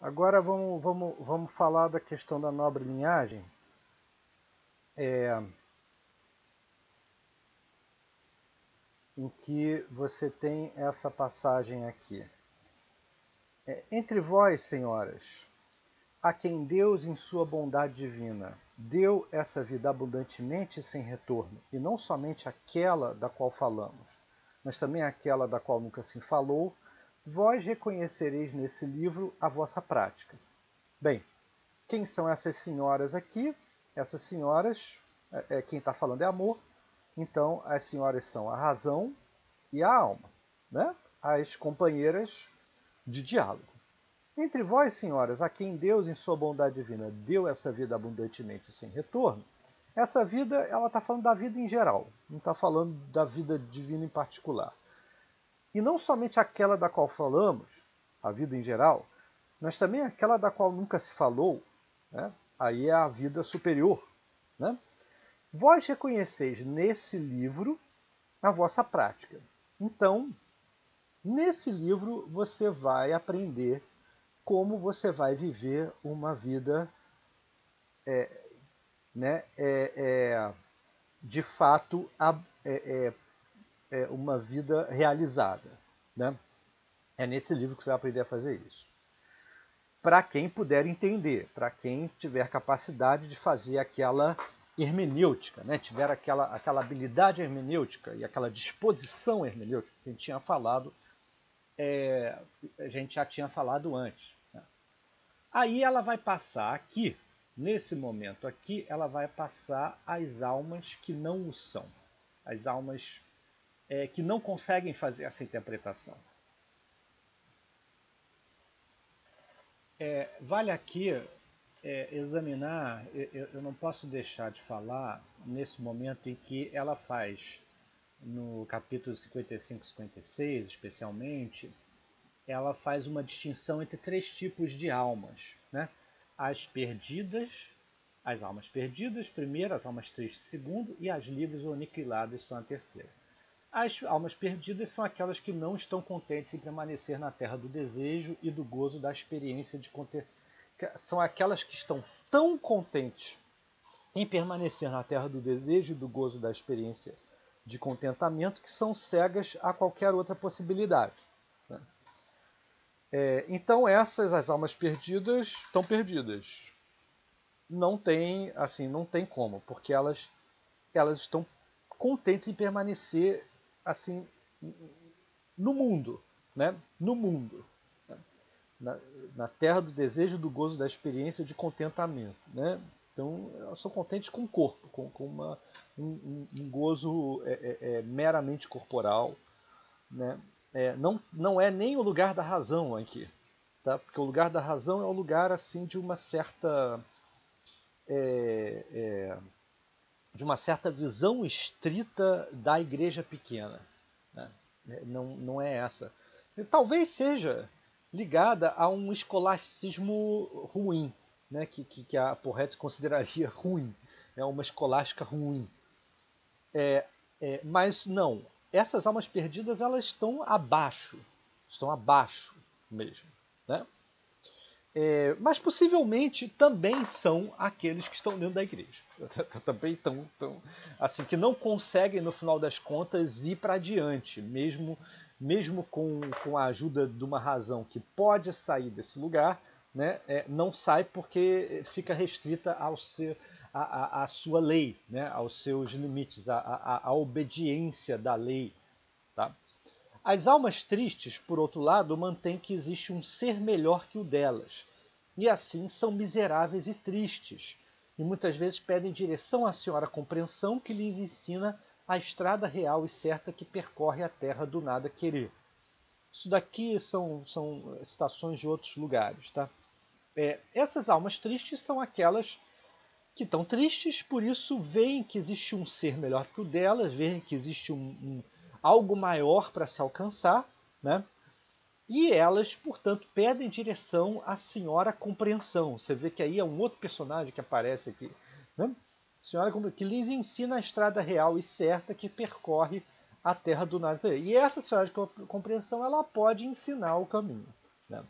Agora vamos falar da questão da nobre linhagem. Em que você tem essa passagem aqui. Entre vós, senhoras, a quem Deus, em sua bondade divina, deu essa vida abundantemente e sem retorno, e não somente aquela da qual falamos, mas também aquela da qual nunca se falou, vós reconhecereis nesse livro a vossa prática. Bem, quem são essas senhoras aqui? Essas senhoras, quem está falando é amor, então as senhoras são a razão e a alma, né? As companheiras de diálogo. Entre vós, senhoras, a quem Deus, em sua bondade divina, deu essa vida abundantemente sem retorno, essa vida, ela está falando da vida em geral, não está falando da vida divina em particular. E não somente aquela da qual falamos, a vida em geral, mas também aquela da qual nunca se falou, né? Aí é a vida superior. Né? Vós reconheceis nesse livro a vossa prática. Então, nesse livro você vai aprender como você vai viver uma vida de fato uma vida realizada. Né? É nesse livro que você vai aprender a fazer isso. Para quem puder entender, para quem tiver capacidade de fazer aquela hermenêutica, né? Tiver aquela habilidade hermenêutica e aquela disposição hermenêutica que a gente tinha falado, a gente já tinha falado antes. Né? Aí ela vai passar aqui, nesse momento aqui, ela vai passar as almas que não o são, as almas que não conseguem fazer essa interpretação. Vale aqui examinar, eu não posso deixar de falar nesse momento em que ela faz, no capítulo 55 e 56 especialmente, ela faz uma distinção entre três tipos de almas. Né? As perdidas, as almas perdidas, primeiro, as almas tristes, segundo, e as livres ou aniquiladas são a terceira. As almas perdidas são aquelas que não estão contentes em permanecer na terra do desejo e do gozo da experiência de são aquelas que estão tão contentes em permanecer na terra do desejo e do gozo da experiência de contentamento que são cegas a qualquer outra possibilidade. Né? Então essas, as almas perdidas, estão perdidas. Não tem, assim, não tem como, porque elas estão contentes em permanecer assim no mundo, né? No mundo. Na terra do desejo, do gozo, da experiência de contentamento. Né? Então, elas são contentes com o corpo, com um gozo meramente corporal. Né? Não é nem o lugar da razão aqui. Tá? Porque o lugar da razão é o lugar assim de uma certa de uma certa visão estrita da igreja pequena. Né? Não é essa. Talvez seja ligada a um escolasticismo ruim, né? que a Porrete consideraria ruim, uma escolástica ruim. Mas não, essas almas perdidas elas estão abaixo mesmo. Né? Mas possivelmente também são aqueles que estão dentro da igreja. Também estão assim, que não conseguem, no final das contas, ir para adiante, mesmo com a ajuda de uma razão que pode sair desse lugar, né? Não sai porque fica restrita à sua lei, né? Aos seus limites, à obediência da lei. Tá? As almas tristes, por outro lado, mantêm que existe um ser melhor que o delas, e assim são miseráveis e tristes, e muitas vezes pedem direção à senhora compreensão que lhes ensina a estrada real e certa que percorre a terra do nada querer. Isso daqui são citações de outros lugares. Tá? Essas almas tristes são aquelas que estão tristes, por isso veem que existe um ser melhor que o delas, veem que existe algo maior para se alcançar, né? E elas, portanto, pedem direção à senhora compreensão. Você vê que aí é um outro personagem que aparece aqui. Né? Senhora que lhes ensina a estrada real e certa que percorre a terra do nada. E essa senhora de compreensão ela pode ensinar o caminho. Né?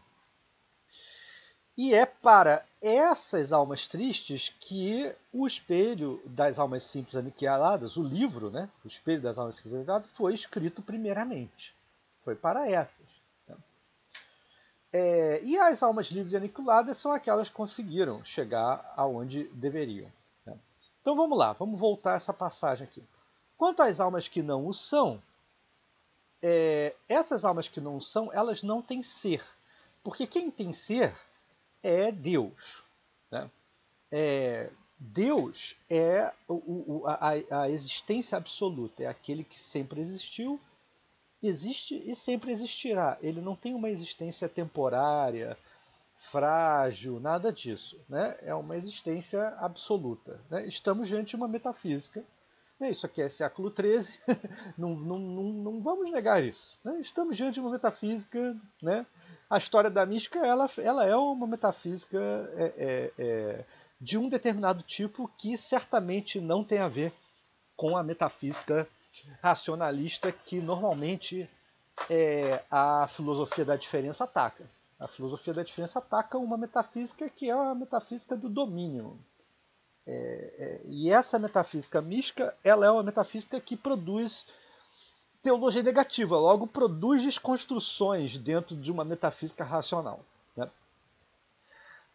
E é para essas almas tristes que o Espelho das Almas Simples Aniquiladas, o livro, né, o Espelho das Almas Simples Aniquiladas, foi escrito primeiramente. Foi para essas. Né? E as almas livres e aniquiladas são aquelas que conseguiram chegar aonde deveriam. Né? Então vamos lá, vamos voltar a essa passagem aqui. Quanto às almas que não o são, essas almas que não o são, elas não têm ser. Porque quem tem ser é Deus. Né? Deus é a existência absoluta, é aquele que sempre existiu, existe e sempre existirá. Ele não tem uma existência temporária, frágil, nada disso. Né? É uma existência absoluta. Né? Estamos diante de uma metafísica. Né? Isso aqui é século XIII, não vamos negar isso. Né? Estamos diante de uma metafísica. Né? A história da mística ela é uma metafísica de um determinado tipo que certamente não tem a ver com a metafísica racionalista que normalmente a filosofia da diferença ataca. A filosofia da diferença ataca uma metafísica que é a metafísica do domínio. E essa metafísica mística, ela é uma metafísica que produz teologia negativa, logo produz desconstruções dentro de uma metafísica racional. Né?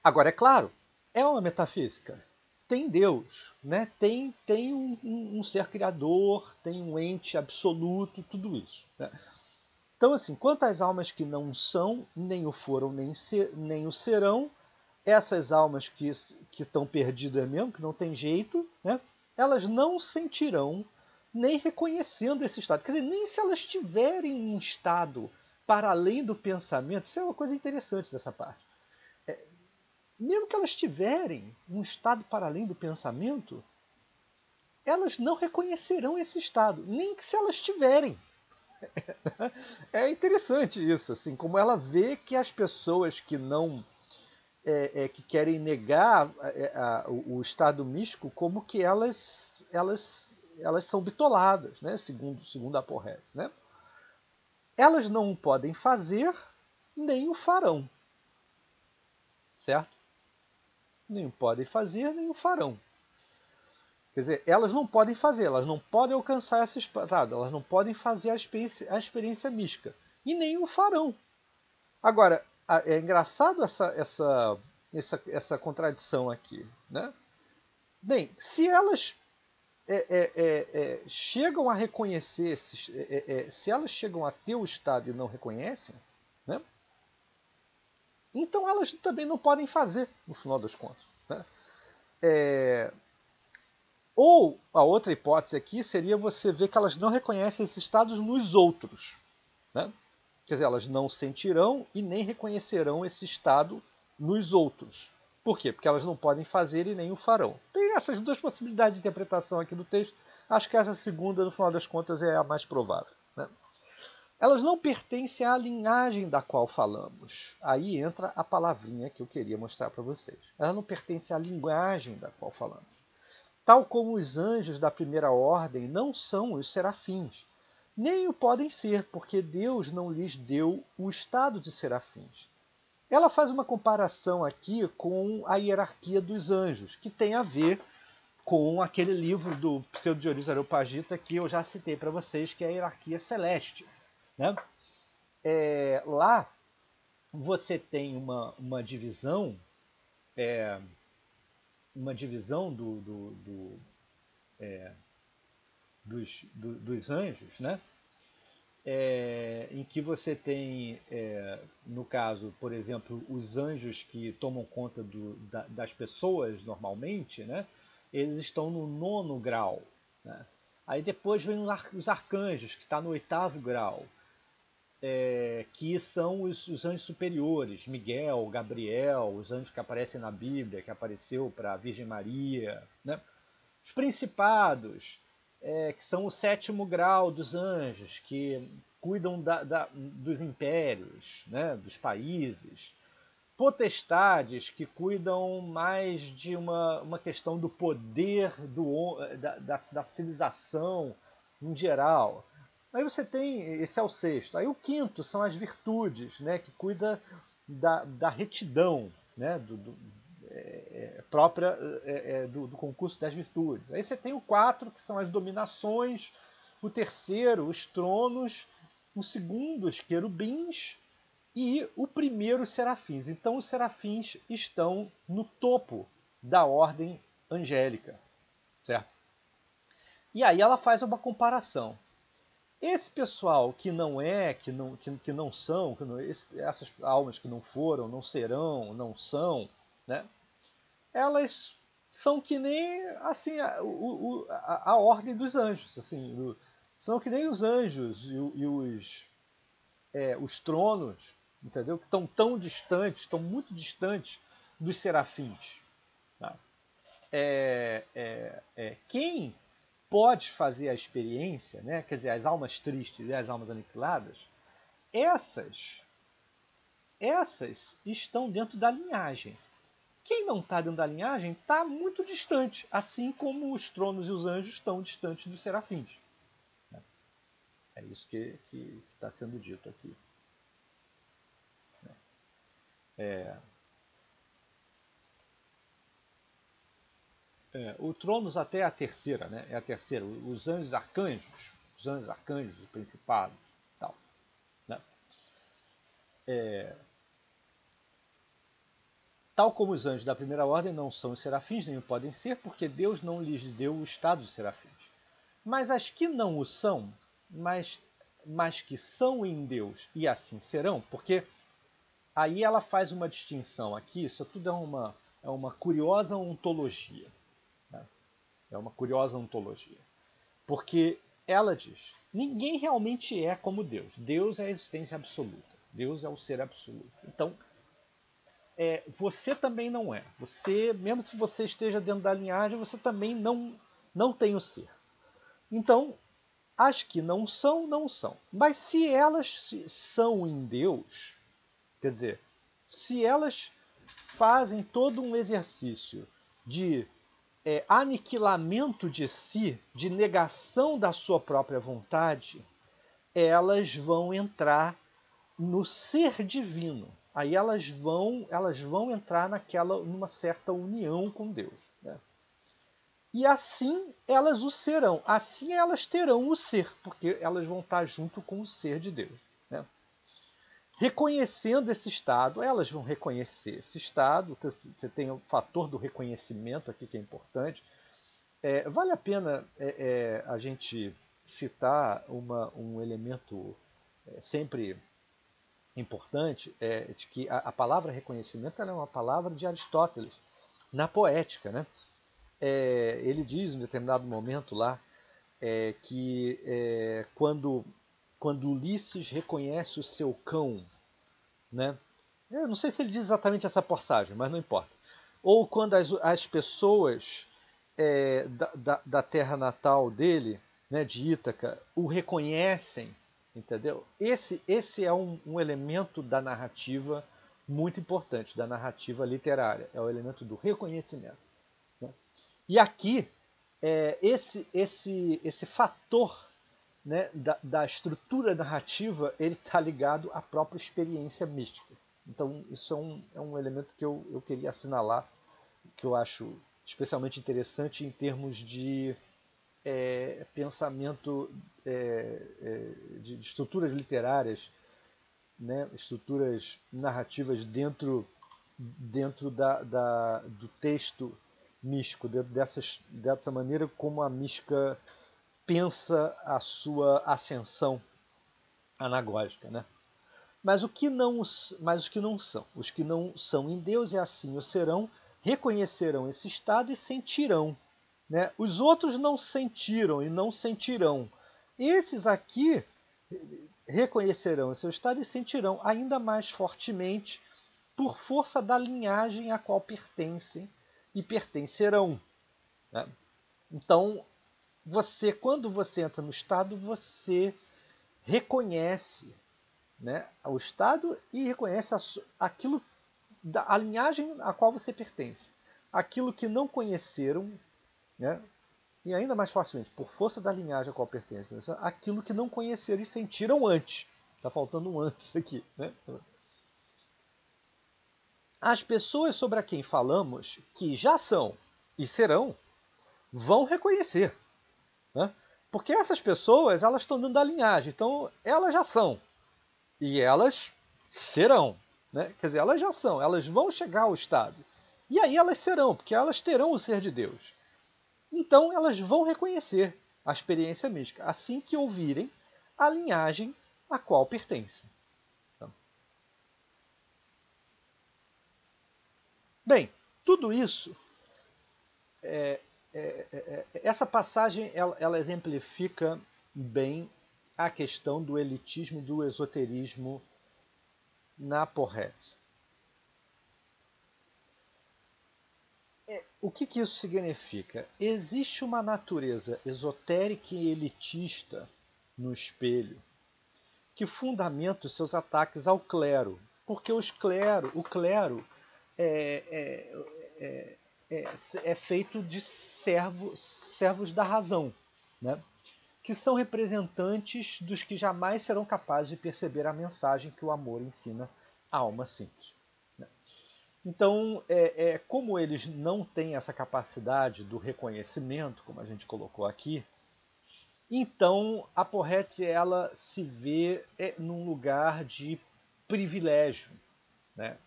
Agora, é claro, é uma metafísica. Tem Deus, né? tem um ser criador, tem um ente absoluto, tudo isso. Né? Então, assim, quanto às almas que não são, nem o foram, nem o serão, essas almas que estão perdidas mesmo, que não tem jeito, né? Elas não sentirão nem reconhecendo esse estado. Quer dizer, nem se elas tiverem um estado para além do pensamento, isso é uma coisa interessante dessa parte. Mesmo que elas tiverem um estado para além do pensamento, elas não reconhecerão esse estado, nem que se elas tiverem. É interessante isso, assim, como ela vê que as pessoas que não que querem negar o estado místico, como que elas são bitoladas, né? segundo a Porret. Né? Elas não o podem fazer, nem o farão. Certo? Nem o podem fazer, nem o farão. Quer dizer, elas não podem fazer, elas não podem alcançar esse estado, elas não podem fazer a experiência mística. E nem o farão. Agora, é engraçado essa contradição aqui. Né? Bem, se elas chegam a reconhecer, se elas chegam a ter o estado e não reconhecem, né? Então elas também não podem fazer, no final das contas. Né? Ou a outra hipótese aqui seria você ver que elas não reconhecem esses estados nos outros. Né? Quer dizer, elas não sentirão e nem reconhecerão esse estado nos outros. Por quê? Porque elas não podem fazer e nem o farão. Tem essas duas possibilidades de interpretação aqui do texto. Acho que essa segunda, no final das contas, é a mais provável. Né? Elas não pertencem à linhagem da qual falamos. Aí entra a palavrinha que eu queria mostrar para vocês. Elas não pertencem à linguagem da qual falamos. Tal como os anjos da primeira ordem não são os serafins, nem o podem ser, porque Deus não lhes deu o estado de serafins. Ela faz uma comparação aqui com a hierarquia dos anjos, que tem a ver com aquele livro do Pseudo-Dionísio Areopagita que eu já citei para vocês, que é a hierarquia celeste. Né? Lá você tem uma divisão, dos anjos, né? Em que você tem, no caso, por exemplo, os anjos que tomam conta das pessoas normalmente, né? Eles estão no 9º grau. Né? Aí depois vem os arcanjos, que está no 8º grau, que são os anjos superiores, Miguel, Gabriel, os anjos que aparecem na Bíblia, que apareceu para a Virgem Maria. Né? Os principados, que são o 7º grau dos anjos, que cuidam dos impérios, né, dos países. Potestades, que cuidam mais de uma questão do poder da civilização em geral. Aí você tem, esse é o 6º. Aí o 5º são as virtudes, né, que cuida da retidão. né, própria do concurso das virtudes. Aí você tem o 4, que são as dominações, o terceiro, os tronos, o segundo, os querubins, e o primeiro, os serafins. Então, os serafins estão no topo da ordem angélica, certo? E aí ela faz uma comparação. Esse pessoal que não é, que não são, essas almas que não foram, não serão, não são, né? Elas são que nem assim a ordem dos anjos, assim, são que nem os anjos e os tronos, entendeu? Que estão tão distantes, estão muito distantes dos serafins. Tá? Quem pode fazer a experiência, né? Quer dizer, as almas tristes e as almas aniquiladas, essas, essas estão dentro da linhagem. Quem não está dentro da linhagem está muito distante, assim como os tronos e os anjos estão distantes dos serafins. É isso que está sendo dito aqui. O Tronos até é a terceira, né? É a terceira. Os anjos arcanjos, os principados, tal, né? Tal como os anjos da primeira ordem não são os serafins, nem o podem ser, porque Deus não lhes deu o estado de serafins. Mas as que não o são, mas que são em Deus e assim serão, porque aí ela faz uma distinção aqui, isso tudo é uma curiosa ontologia. Né? É uma curiosa ontologia. Porque ela diz, ninguém realmente é como Deus. Deus é a existência absoluta. Deus é o ser absoluto. Então, você também não é. Você, mesmo se você esteja dentro da linhagem, você também não tem o ser. Então, as que não são, não são. Mas se elas são em Deus, quer dizer, se elas fazem todo um exercício de aniquilamento de si, de negação da sua própria vontade, elas vão entrar no ser divino. Aí elas vão entrar numa certa união com Deus. Né? E assim elas o serão. Assim elas terão o ser, porque elas vão estar junto com o ser de Deus. Né? Reconhecendo esse estado, elas vão reconhecer esse estado. Você tem o fator do reconhecimento aqui que é importante. Vale a pena a gente citar um elemento sempre importante, de que a palavra reconhecimento é uma palavra de Aristóteles, na poética. Né? Ele diz em determinado momento lá que quando Ulisses reconhece o seu cão, né? Eu não sei se ele diz exatamente essa passagem, mas não importa. Ou quando as pessoas da terra natal dele, né, de Ítaca, o reconhecem, entendeu? Esse é um elemento da narrativa muito importante, da narrativa literária. É o elemento do reconhecimento. Né? E aqui, esse fator, né, da estrutura narrativa, ele está ligado à própria experiência mística. Então, isso é um elemento que eu queria assinalar, que eu acho especialmente interessante em termos de pensamento de estruturas literárias, né, estruturas narrativas dentro do texto místico, dentro dessa maneira como a mística pensa a sua ascensão anagógica. Né? Mas os que não são, os que não são em Deus e assim o serão, reconhecerão esse estado e sentirão. Né? Os outros não sentiram e não sentirão. Esses aqui reconhecerão esse seu estado e sentirão ainda mais fortemente por força da linhagem a qual pertencem e pertencerão. Né? Então, quando você entra no estado, você reconhece, né, o estado e reconhece aquilo a linhagem a qual você pertence. Aquilo que não conheceram, né, e ainda mais facilmente, por força da linhagem a qual pertence, aquilo que não conheceram e sentiram antes. Está faltando um antes aqui. Né? as pessoas sobre a quem falamos, que já são e serão, vão reconhecer. Né? Porque essas pessoas, elas estão dentro da linhagem, então elas já são e elas serão. Né? Quer dizer, elas já são, elas vão chegar ao estado. E aí elas serão, porque elas terão o ser de Deus. Então elas vão reconhecer a experiência mística assim que ouvirem a linhagem a qual pertencem. Bem, tudo isso, essa passagem, ela exemplifica bem a questão do elitismo e do esoterismo na Porrete. O que isso significa? Existe uma natureza esotérica e elitista no espelho que fundamenta os seus ataques ao clero, porque o clero é, é, é feito de servos da razão, né? Que são representantes dos que jamais serão capazes de perceber a mensagem que o amor ensina à alma simples. Né? Então, como eles não têm essa capacidade do reconhecimento, como a gente colocou aqui, então a Porrete ela se vê num lugar de privilégio, né?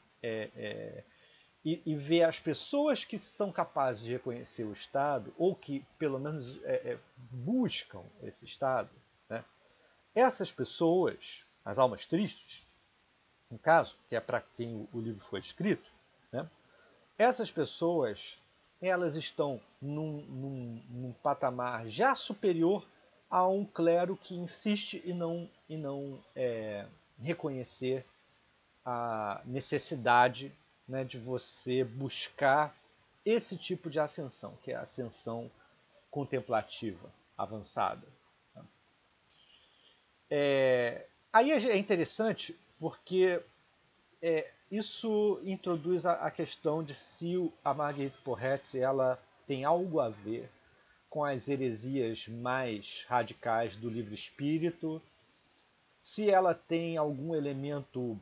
E ver as pessoas que são capazes de reconhecer o Estado, ou que pelo menos buscam esse Estado, né? Essas pessoas, as almas tristes, no caso, que é para quem o livro foi escrito, né? Essas pessoas elas estão num patamar já superior a um clero que insiste em não reconhecer a necessidade, né, de você buscar esse tipo de ascensão, que é a ascensão contemplativa avançada. Aí é interessante porque isso introduz a questão de se a Marguerite Porrette ela tem algo a ver com as heresias mais radicais do livro espírito, se ela tem algum elemento,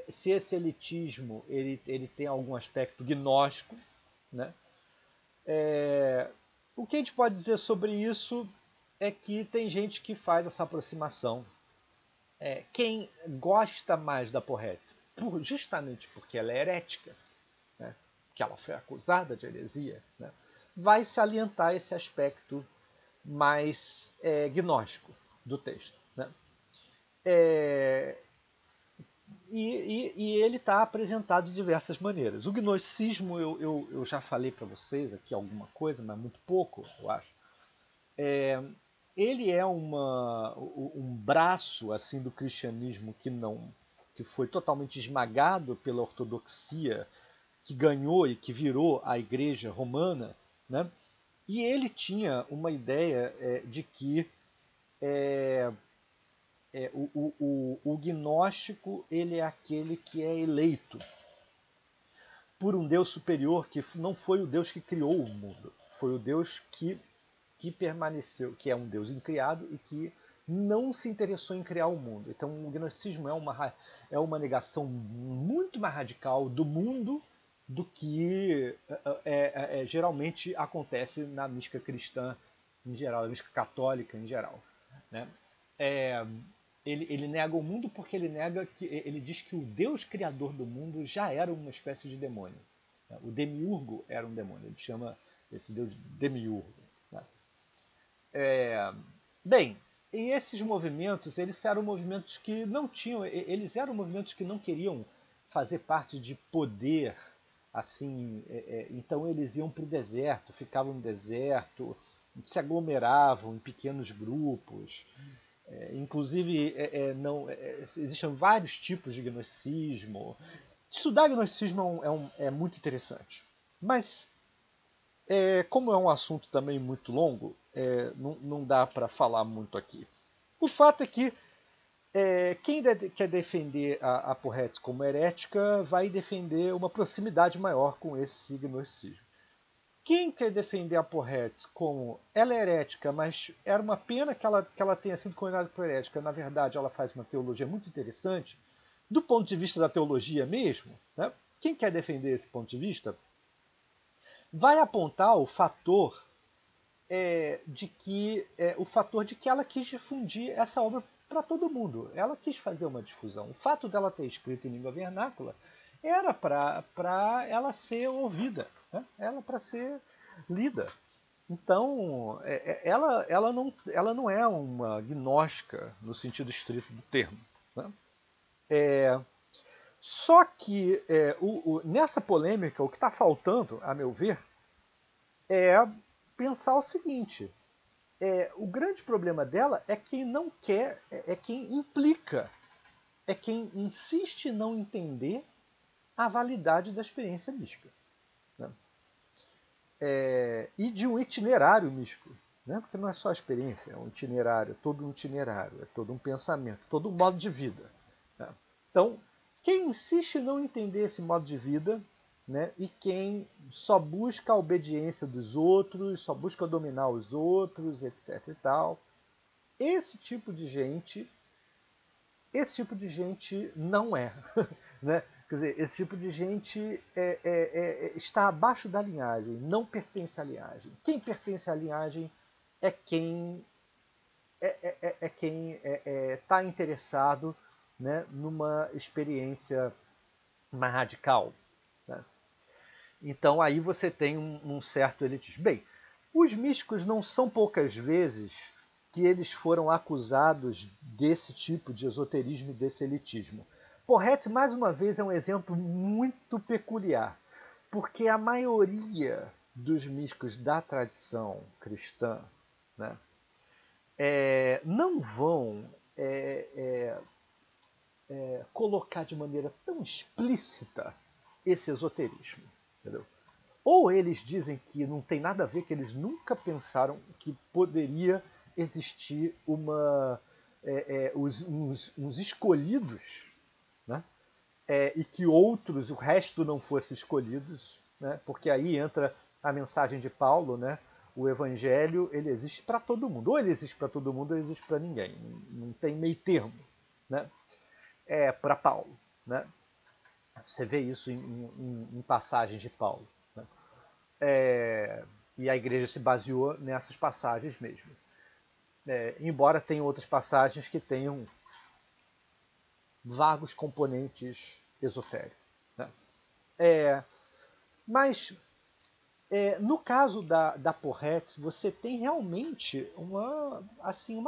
se esse elitismo ele tem algum aspecto gnóstico, né? O que a gente pode dizer sobre isso é que tem gente que faz essa aproximação. Quem gosta mais da Porrette, justamente porque ela é herética, né? Que ela foi acusada de heresia, né? Vai salientar esse aspecto mais gnóstico do texto. Né? E ele está apresentado de diversas maneiras. O gnosticismo, eu já falei para vocês aqui alguma coisa, mas muito pouco, eu acho. Ele é um braço assim do cristianismo que foi totalmente esmagado pela ortodoxia, que ganhou e que virou a Igreja Romana, né? E ele tinha uma ideia de que o gnóstico ele é aquele que é eleito por um Deus superior que não foi o Deus que criou o mundo, foi o Deus que permaneceu, que é um Deus incriado e que não se interessou em criar o mundo. Então o gnosticismo é uma negação muito mais radical do mundo do que geralmente acontece na mística cristã em geral, na mística católica em geral. Né? Ele nega o mundo porque ele diz que o Deus criador do mundo já era uma espécie de demônio. O demiurgo era um demônio, ele chama esse Deus de demiurgo. Né? Bem, e esses movimentos, eles eram movimentos que não tinham, eles eram movimentos que não queriam fazer parte de poder, assim, então eles iam para o deserto, ficavam no deserto, se aglomeravam em pequenos grupos. Inclusive, existem vários tipos de gnosticismo. Estudar gnosticismo é muito interessante. Mas, como é um assunto também muito longo, não dá para falar muito aqui. O fato é que quem quer defender a Porrette como herética vai defender uma proximidade maior com esse gnosticismo. Quem quer defender a Porrette como ela é herética, mas era uma pena que ela tenha sido condenada por herética, na verdade ela faz uma teologia muito interessante, do ponto de vista da teologia mesmo, né, quem quer defender esse ponto de vista vai apontar o fator o fator de que ela quis difundir essa obra para todo mundo. Ela quis fazer uma difusão. O fato dela ter escrito em língua vernácula era para ela ser ouvida, né? Ela para ser lida. Então, ela não é uma gnóstica no sentido estrito do termo, né? Só que nessa polêmica, o que está faltando, a meu ver, é pensar o seguinte: o grande problema dela é quem não quer, é quem implica, é quem insiste em não entender a validade da experiência mística, né? E de um itinerário místico, né? Porque não é só a experiência, é um itinerário, todo um itinerário, é todo um pensamento, todo um modo de vida, né? Então, quem insiste em não entender esse modo de vida, né, e quem só busca a obediência dos outros, só busca dominar os outros, etc. e tal, esse tipo de gente não é, né? Quer dizer, esse tipo de gente está abaixo da linhagem, não pertence à linhagem. Quem pertence à linhagem é quem está interessado, né, numa experiência mais radical, né? Então aí você tem um certo elitismo. Bem, os místicos não são poucas vezes que eles foram acusados desse tipo de esoterismo e desse elitismo. Porrete, mais uma vez, é um exemplo muito peculiar, porque a maioria dos místicos da tradição cristã, né, não vão colocar de maneira tão explícita esse esoterismo, entendeu? Ou eles dizem que não tem nada a ver, que eles nunca pensaram que poderia existir uns escolhidos, né? E que outros, o resto não fosse escolhidos, né? Porque aí entra a mensagem de Paulo, né? O evangelho, ele existe para todo mundo. Ou ele existe para todo mundo, ou ele existe para ninguém. Não tem meio termo, né? Para Paulo, né? Você vê isso em passagens de Paulo, né? E a igreja se baseou nessas passagens mesmo. Embora tenha outras passagens que tenham vagos componentes esotéricos, né? Mas no caso da Porrete, você tem realmente uma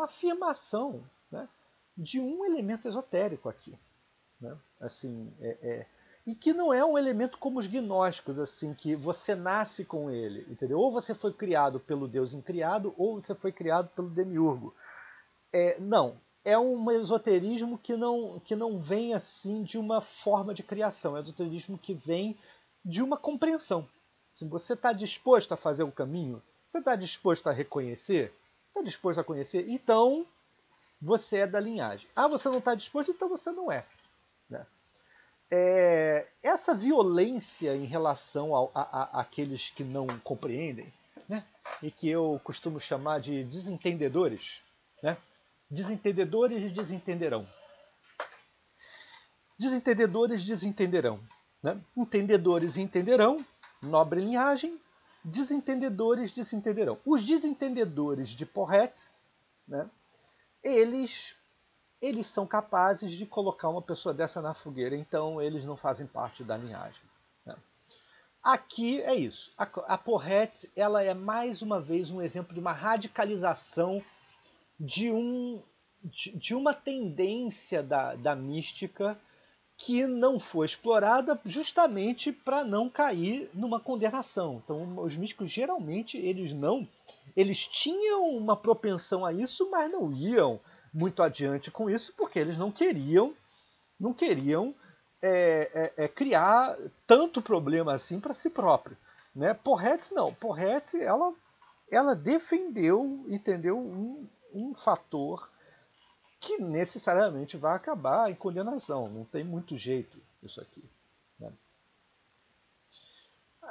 afirmação, né, de um elemento esotérico aqui, né? Assim, e que não é um elemento como os gnósticos, assim, que você nasce com ele, entendeu? Ou você foi criado pelo Deus incriado, ou você foi criado pelo demiurgo. Não, é um esoterismo que não vem assim de uma forma de criação, é um esoterismo que vem de uma compreensão. Se você está disposto a fazer o caminho, você está disposto a reconhecer, está disposto a conhecer, então você é da linhagem. Ah, você não está disposto, então você não é, né? Essa violência em relação àqueles que não compreendem, né, e que eu costumo chamar de desentendedores, né? Desentendedores desentenderão. Desentendedores desentenderão, né? Entendedores entenderão, nobre linhagem. Desentendedores desentenderão. Os desentendedores de Porrete, né, eles são capazes de colocar uma pessoa dessa na fogueira, então eles não fazem parte da linhagem, né? Aqui é isso. A Porrete, ela é mais uma vez um exemplo de uma radicalização de uma tendência da mística que não foi explorada justamente para não cair numa condenação. Então, os místicos geralmente eles tinham uma propensão a isso, mas não iam muito adiante com isso porque eles não queriam criar tanto problema assim para si próprio, né? Porrete não. Porrete ela defendeu, entendeu, um fator que necessariamente vai acabar em condenação. Não tem muito jeito isso aqui, né?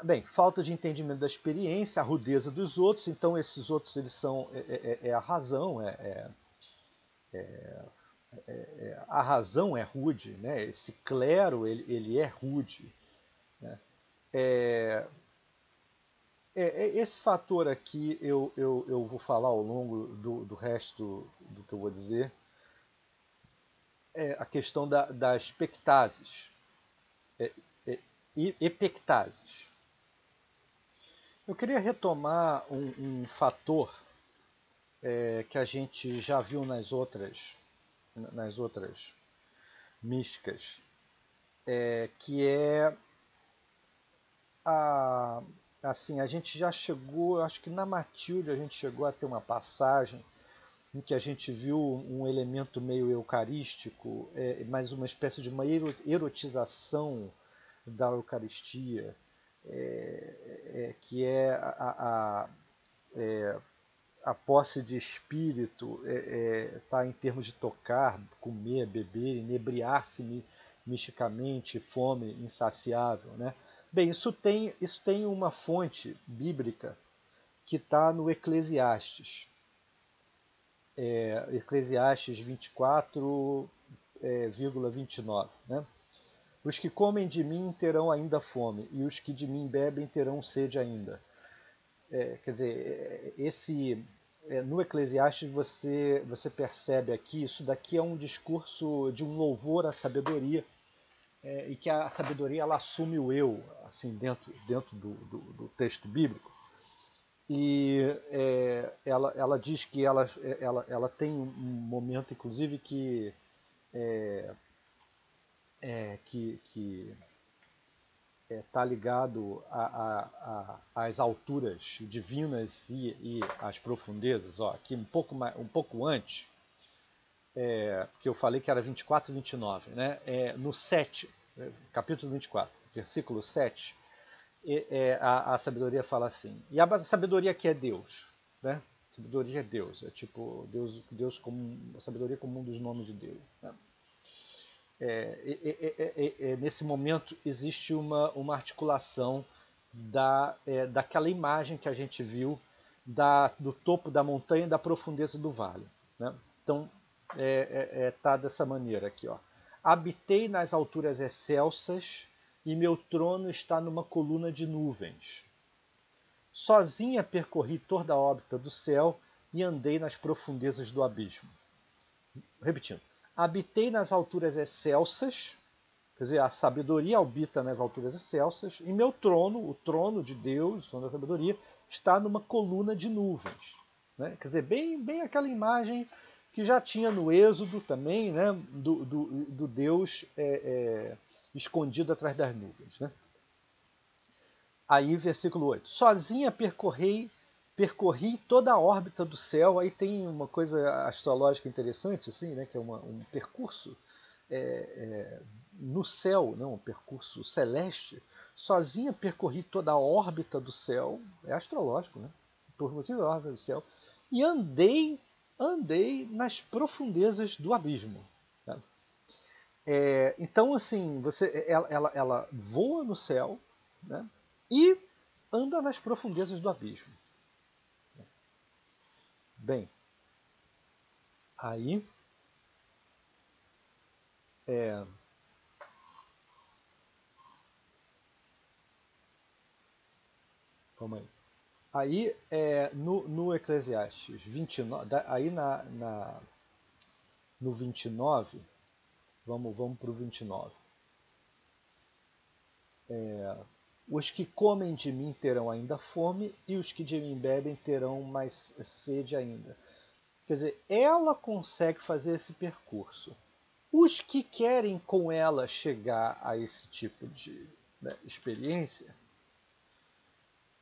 Bem, falta de entendimento da experiência, a rudeza dos outros. Então esses outros eles são a razão, A razão é rude, né? Esse clero ele é rude. Né? É, esse fator aqui eu vou falar ao longo do resto do que eu vou dizer, é a questão das pectases, é, é, e epectases. Eu queria retomar um fator que a gente já viu nas outras místicas, que é a assim, a gente já chegou, acho que na Matilde a gente chegou a ter uma passagem em que a gente viu um elemento meio eucarístico, mas uma espécie de uma erotização da Eucaristia, que é a posse de espírito, tá em termos de tocar, comer, beber, inebriar-se misticamente, fome insaciável, né? Bem, isso tem uma fonte bíblica que está no Eclesiastes. Eclesiastes 24, 29, né? Os que comem de mim terão ainda fome, e os que de mim bebem terão sede ainda. Quer dizer, no Eclesiastes você percebe aqui, isso daqui é um discurso de um louvor à sabedoria, e que a sabedoria ela assume o eu, assim, dentro do texto bíblico. E ela diz que ela tem um momento, inclusive, que está ligado às alturas divinas e às profundezas. Ó, aqui um pouco antes, que eu falei que era 24 e 29, né? No 7, capítulo 24, versículo 7, a sabedoria fala assim, e a sabedoria que é Deus, né? Sabedoria é Deus, é tipo Deus como a sabedoria como um dos nomes de Deus. Né? Nesse momento existe uma articulação daquela imagem que a gente viu do topo da montanha e da profundeza do vale. Né? Então, tá dessa maneira aqui. Ó. Habitei nas alturas excelsas e meu trono está numa coluna de nuvens. Sozinha percorri toda a órbita do céu e andei nas profundezas do abismo. Repetindo. Habitei nas alturas excelsas, quer dizer, a sabedoria habita nas alturas excelsas, e meu trono, o trono de Deus, o trono da sabedoria, está numa coluna de nuvens. Né? Quer dizer, bem aquela imagem que já tinha no Êxodo também, né? do Deus escondido atrás das nuvens. Né? Aí, versículo 8. Sozinha percorri toda a órbita do céu. Aí tem uma coisa astrológica interessante, assim, né, que é um percurso no céu, né, um percurso celeste. Sozinha percorri toda a órbita do céu, é astrológico, né? Percorri toda a órbita do céu e andei nas profundezas do abismo. Né? Então, assim, ela voa no céu, né? E anda nas profundezas do abismo. Bem, aí é, calma aí. Aí no Eclesiastes 29, aí no 29, vamos para o 29. Os que comem de mim terão ainda fome, e os que de mim bebem terão mais sede ainda. Quer dizer, ela consegue fazer esse percurso. Os que querem com ela chegar a esse tipo de, né, experiência,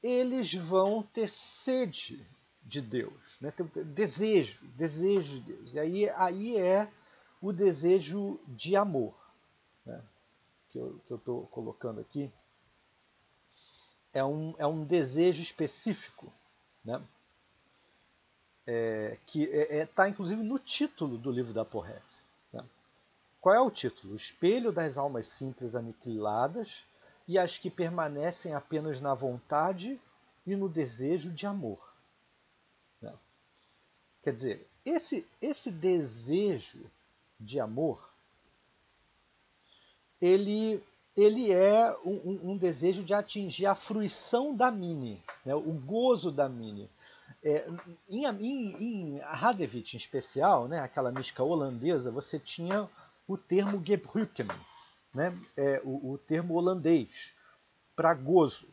eles vão ter sede de Deus, né? Ter desejo de Deus. E aí é o desejo de amor, né? que eu estou colocando aqui. É um desejo específico, né? Que está inclusive no título do livro da Porrete. Né? Qual é o título? O espelho das almas simples aniquiladas e as que permanecem apenas na vontade e no desejo de amor. Né? Quer dizer, esse desejo de amor, ele, ele é um desejo de atingir a fruição da mine, né, o gozo da mine. É, em Hadewig, em especial, né, aquela mística holandesa, você tinha o termo Gebruiken, né, o termo holandês, para gozo,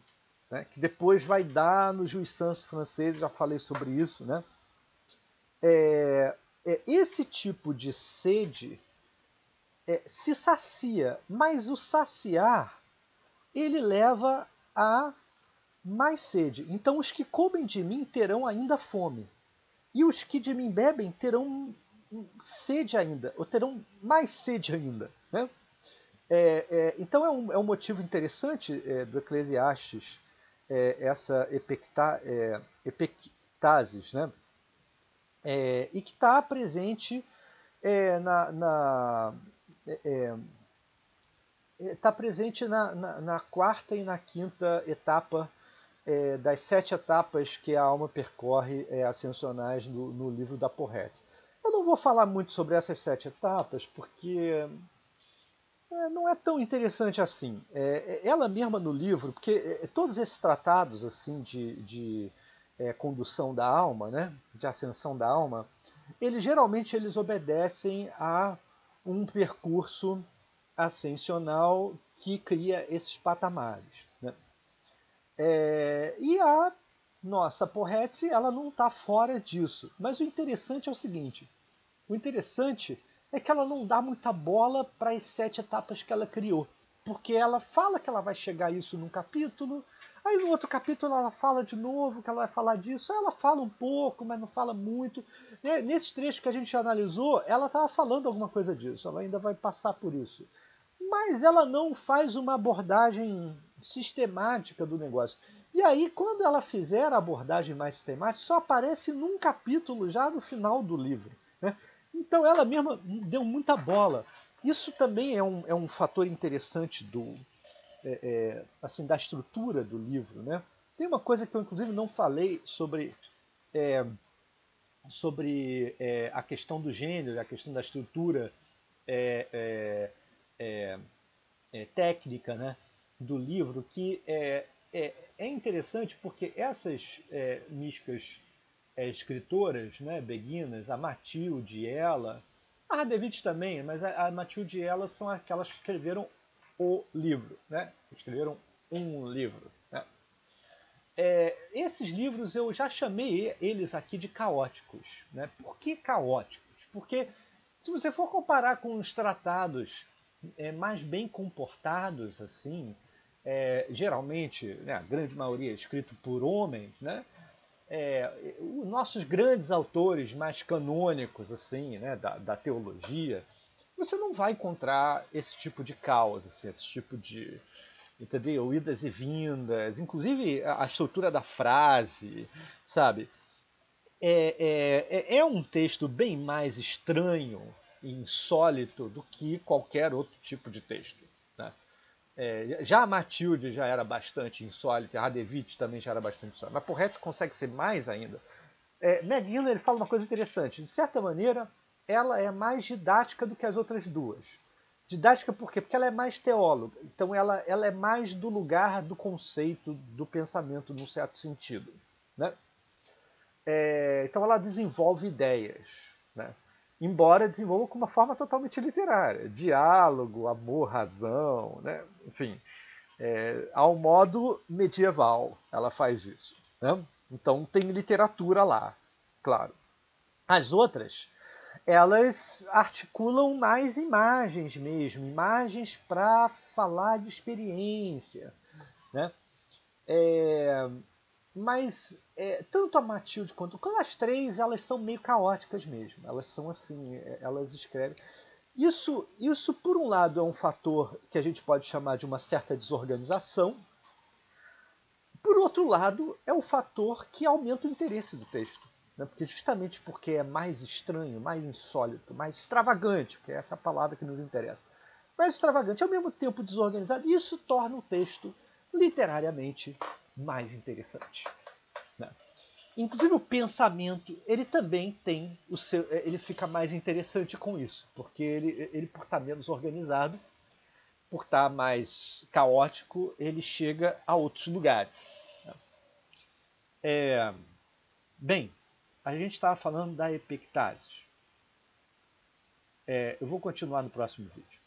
né, que depois vai dar no Jouissance francês, já falei sobre isso. Né, esse tipo de sede se sacia, mas o saciar ele leva a mais sede. Então os que comem de mim terão ainda fome, e os que de mim bebem terão sede ainda, ou terão mais sede ainda. Né? Então é um motivo interessante do Eclesiastes, essa epectasis, né? E que está presente na, tá presente na quarta e na quinta etapa das 7 etapas que a alma percorre ascensionais no livro da Porrete. Eu não vou falar muito sobre essas 7 etapas, porque não é tão interessante assim. Ela mesma no livro, porque todos esses tratados assim de condução da alma, né, de ascensão da alma, geralmente eles obedecem a um percurso ascensional que cria esses patamares. Né? E a nossa Porrete, ela não está fora disso. Mas o interessante é o seguinte: o interessante é que ela não dá muita bola para as 7 etapas que ela criou. Porque ela fala que ela vai chegar a isso num capítulo, aí no outro capítulo ela fala de novo que ela vai falar disso, aí ela fala um pouco, mas não fala muito. Nesses trechos que a gente analisou, ela estava falando alguma coisa disso, ela ainda vai passar por isso. Mas ela não faz uma abordagem sistemática do negócio. E aí, quando ela fizer a abordagem mais sistemática, só aparece num capítulo já no final do livro. Né? Então ela mesma deu muita bola. Isso também é um fator interessante assim, da estrutura do livro. Né? Tem uma coisa que eu inclusive não falei sobre a questão do gênero, a questão da estrutura é, é, técnica, né, do livro, que é interessante porque essas místicas escritoras, né, beguinas, a Matilde e ela, a Hadewig também, mas a Matilde e ela são aquelas que escreveram o livro, né, escreveram um livro. Né. Esses livros eu já chamei eles aqui de caóticos. Né? Por que caóticos? Porque se você for comparar com os tratados mais bem comportados, assim, geralmente, né, a grande maioria é escrito por homens, né? Os nossos grandes autores mais canônicos, assim, né, da teologia, você não vai encontrar esse tipo de caos, assim, esse tipo de, entendeu? Idas e vindas, inclusive a estrutura da frase, sabe? É um texto bem mais estranho e insólito do que qualquer outro tipo de texto. Né? Já a Matilde já era bastante insólita, a Hadewig também já era bastante insólita, mas Porrete consegue ser mais ainda. McGinley ele fala uma coisa interessante. De certa maneira, ela é mais didática do que as outras duas. Didática por quê? Porque ela é mais teóloga. Então ela é mais do lugar do conceito, do pensamento, num certo sentido. Né? Então ela desenvolve ideias. Né? Embora desenvolva com uma forma totalmente literária. Diálogo, amor, razão, né? Enfim. Ao modo medieval ela faz isso. Né? Então tem literatura lá, claro. As outras, elas articulam mais imagens mesmo, imagens para falar de experiência. Né? Mas tanto a Matilde quanto as três, elas são meio caóticas mesmo. Elas são assim, elas escrevem. Isso, por um lado, é um fator que a gente pode chamar de uma certa desorganização. Por outro lado, é um fator que aumenta o interesse do texto. Né? Porque justamente porque é mais estranho, mais insólito, mais extravagante, que é essa palavra que nos interessa. Mais extravagante, ao mesmo tempo desorganizado, isso torna o texto literariamente mais interessante. Né? Inclusive o pensamento, ele também tem o seu, ele fica mais interessante com isso, porque ele por estar menos organizado, por estar mais caótico, ele chega a outros lugares. Bem, a gente estava falando da epictase. Eu vou continuar no próximo vídeo.